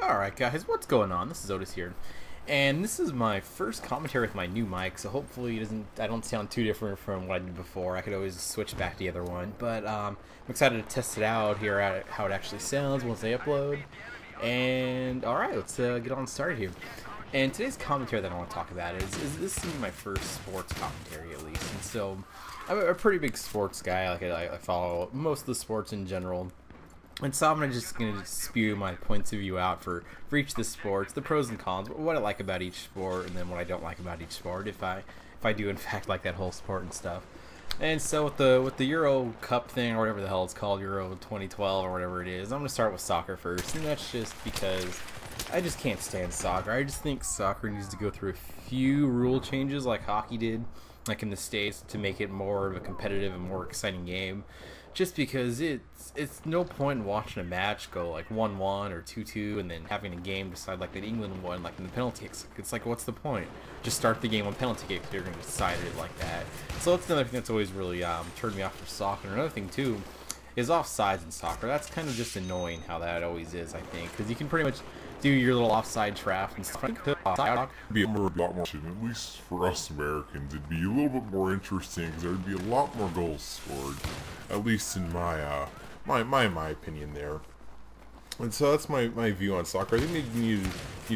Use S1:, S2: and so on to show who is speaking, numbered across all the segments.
S1: Alright guys, what's going on? This is Otis here. And this is my first commentary with my new mic, so hopefully I don't sound too different from what I did before. I could always switch back to the other one. But I'm excited to test it out, hear how it actually sounds once I upload. And alright, let's get on started here. And today's commentary that I want to talk about is this is my first sports commentary at least. And so I'm a pretty big sports guy. Like I follow most of the sports in general. And so I'm just going to spew my points of view out for each of the sports, the pros and cons, what I like about each sport, and then what I don't like about each sport, if I do in fact like that whole sport and stuff. And so with the Euro Cup thing, or whatever the hell it's called, Euro 2012 or whatever it is, I'm going to start with soccer first, and that's just because I just can't stand soccer. I just think soccer needs to go through a few rule changes like hockey did, like in the States, to make it more of a competitive and more exciting game. Just because it's no point in watching a match go like 1-1 or 2-2 and then having a game decide like that England won like in the penalty kicks. It's like, what's the point? Just start the game on penalty kicks if you're going to decide it like that. So that's another thing that's always really turned me off for soccer. And another thing too is offsides in soccer. That's kind of just annoying how that always is, I think, because you can pretty much do your little offside trap and stuff.
S2: Be a lot more, at least for us Americans, it'd be a little bit more interesting because there'd be a lot more goals scored, at least in my my opinion there. And so that's my view on soccer. I think they need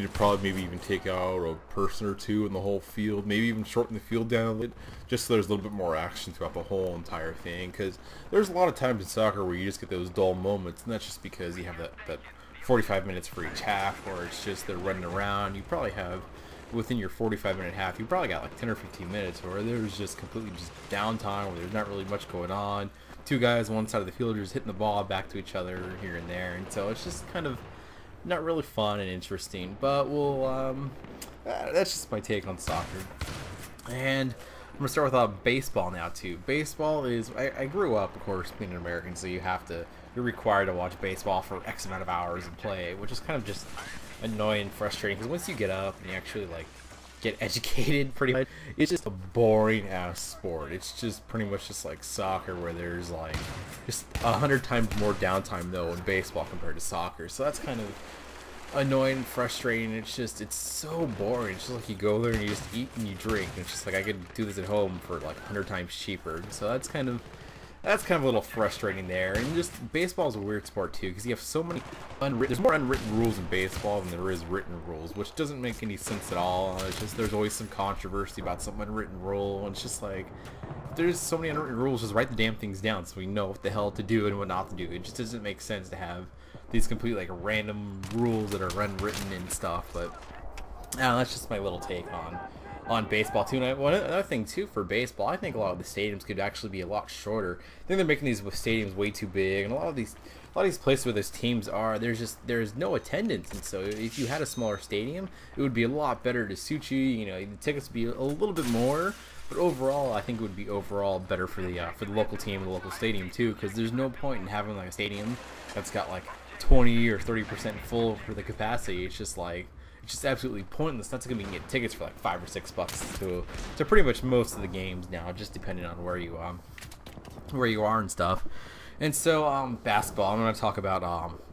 S2: to probably maybe even take out a person or two in the whole field, maybe even shorten the field down a bit, just so there's a little bit more action throughout the whole entire thing. Because there's a lot of times in soccer where you just get those dull moments, and that's just because you have that 45 minutes for each half, or it's just they're running around. You probably have, within your 45-minute half, you probably got like 10 or 15 minutes where there's just completely just downtime, where there's not really much going on. Two guys on one side of the field are just hitting the ball back to each other here and there, and so it's just kind of not really fun and interesting. But that's just my take on soccer. And I'm gonna start with baseball now too. Baseball is I grew up, of course, being an American, so you're required to watch baseball for X amount of hours and play, which is kind of just annoying and frustrating, because once you get up and you actually like get educated pretty much, it's just a boring ass sport. It's just pretty much just like soccer, where there's like just 100 times more downtime though in baseball compared to soccer. So that's kind of annoying and frustrating. It's so boring. It's just like you go there and you just eat and you drink, and it's just like I could do this at home for like 100 times cheaper. So that's kind of a little frustrating there. And just baseball is a weird sport too, because you have so many there's more unwritten rules in baseball than there is written rules, which doesn't make any sense at all. It's just there's always some controversy about some unwritten rule, and it's just like there's so many unwritten rules. Just write the damn things down so we know what the hell to do and what not to do. It just doesn't make sense to have these complete like random rules that are unwritten and stuff. But that's just my little take on baseball too. And another thing too for baseball, I think a lot of the stadiums could actually be a lot shorter. I think they're making these stadiums way too big, and a lot of these places where those teams are, there's no attendance, and so if you had a smaller stadium, it would be a lot better to suit you. You know, the tickets would be a little bit more, but overall, I think it would be overall better for the local team and the local stadium too, because there's no point in having like a stadium that's got like 20 or 30% full for the capacity. It's just absolutely pointless. That's gonna be get tickets for like $5 or $6 to pretty much most of the games now, just depending on where you are and stuff. And so basketball, I'm gonna talk about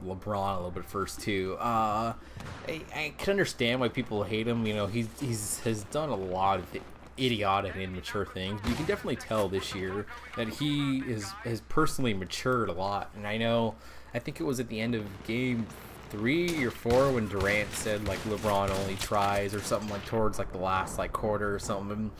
S2: LeBron a little bit first too. I can understand why people hate him. You know, has done a lot of idiotic and immature things, but you can definitely tell this year that he has personally matured a lot. And I think it was at the end of game 3 or 4 when Durant said like LeBron only tries or something, like towards like the last like quarter or something,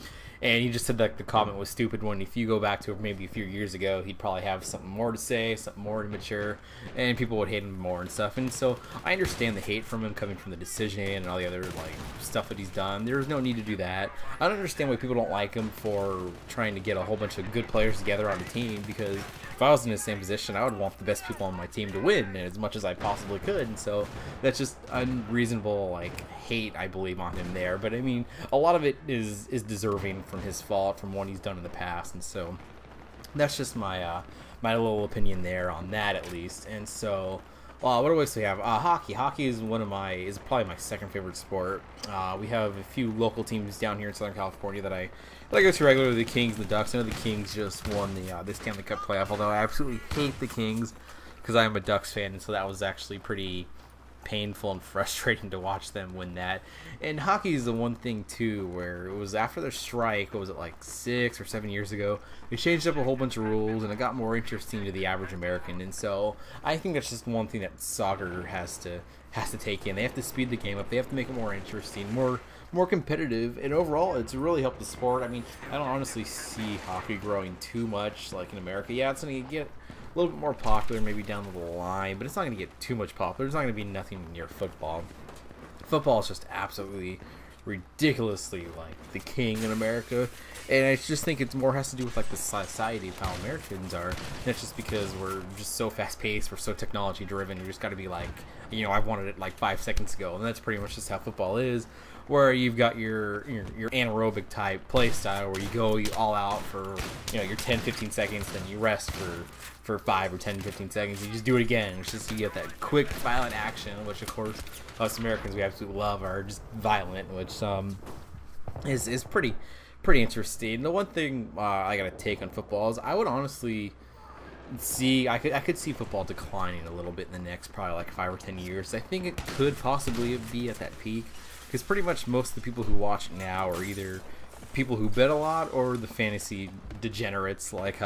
S2: and he just said like the comment was stupid, when if you go back to maybe a few years ago, he'd probably have something more to say, something more immature, and people would hate him more and stuff. And so I understand the hate from him coming from the decision and all the other like stuff that he's done. There's no need to do that. I don't understand why people don't like him for trying to get a whole bunch of good players together on the team, because if I was in the same position, I would want the best people on my team to win as much as I possibly could. And so that's just unreasonable like hate, I believe, on him there. But I mean, a lot of it is deserving from his fault, from what he's done in the past. And so that's just my my little opinion there on that, at least. And so what do we have? Hockey. Hockey is probably my second favorite sport. We have a few local teams down here in Southern California that I go to regularly, the Kings, the Ducks. I know the Kings just won the Stanley Cup playoff, although I absolutely hate the Kings because I am a Ducks fan, and so that was actually pretty
S1: painful and frustrating to watch them win that. And hockey is the one thing too where it was after their strike, what was it, like 6 or 7 years ago, they changed up a whole bunch of rules and it got more interesting to the average American. And so I think that's just one thing that soccer has to take in. They have to speed the game up. They have to make it more interesting, more competitive, and overall it's really helped the sport. I mean, I don't honestly see hockey growing too much like in America. Yeah, it's going to get a little bit more popular maybe down the line, but it's not going to get too much popular. There's not going to be nothing near football. Football is just absolutely ridiculously like the king in America, and I just think it's more has to do with like the society of how Americans are. And it's just because we're just so fast paced, we're so technology driven. You just got to be like, you know, I wanted it like 5 seconds ago, and that's pretty much just how football is. Where you've got your anaerobic type play style where you all out for, you know, your 10-15 seconds, then you rest for 5 or 10-15 seconds. You just do it again. It's just you get that quick violent action, which of course us Americans we absolutely love are just violent, which is pretty interesting. The one thing I gotta take on football is I would honestly I could see football declining a little bit in the next probably like 5 or 10 years. I think it could possibly be at that peak. Because pretty much most of the people who watch it now are either people who bet a lot or the fantasy degenerates like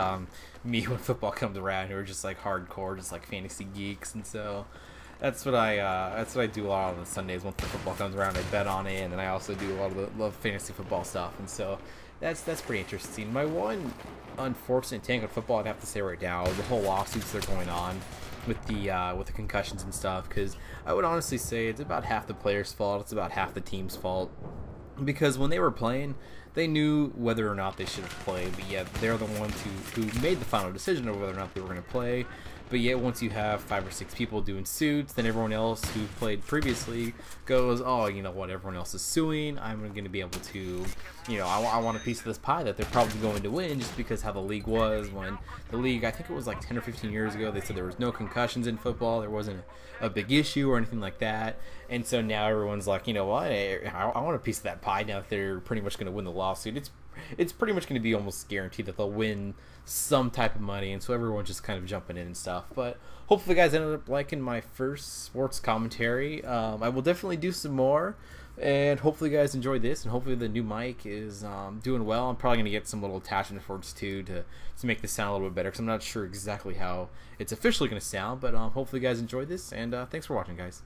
S1: me when football comes around, who are just like hardcore, just like fantasy geeks. And so that's what I do a lot on the Sundays. Once the football comes around, I bet on it, and then I also do a lot of the fantasy football stuff. And so that's pretty interesting. My one unfortunate take on football, I'd have to say right now, the whole lawsuits that are going on with the concussions and stuff, because I would honestly say it's about half the player's fault, it's about half the team's fault, because when they were playing, they knew whether or not they should have played, but yet they're the ones who made the final decision of whether or not they were going to play. But yet once you have 5 or 6 people doing suits, then everyone else who played previously goes, oh, you know what, everyone else is suing, I'm going to be able to, you know, I want a piece of this pie that they're probably going to win, just because how the league was. When the league, I think it was like 10 or 15 years ago, they said there was no concussions in football, there wasn't a big issue or anything like that. And so now everyone's like, you know what, I want a piece of that pie now that they're pretty much going to win the lawsuit. It's pretty much going to be almost guaranteed that they'll win some type of money, and so everyone's just kind of jumping in and stuff. But hopefully you guys ended up liking my first sports commentary. I will definitely do some more, and hopefully you guys enjoyed this, and hopefully the new mic is doing well. I'm probably going to get some little attachment cords too to make this sound a little bit better, because I'm not sure exactly how it's officially going to sound. But hopefully you guys enjoyed this, and thanks for watching, guys.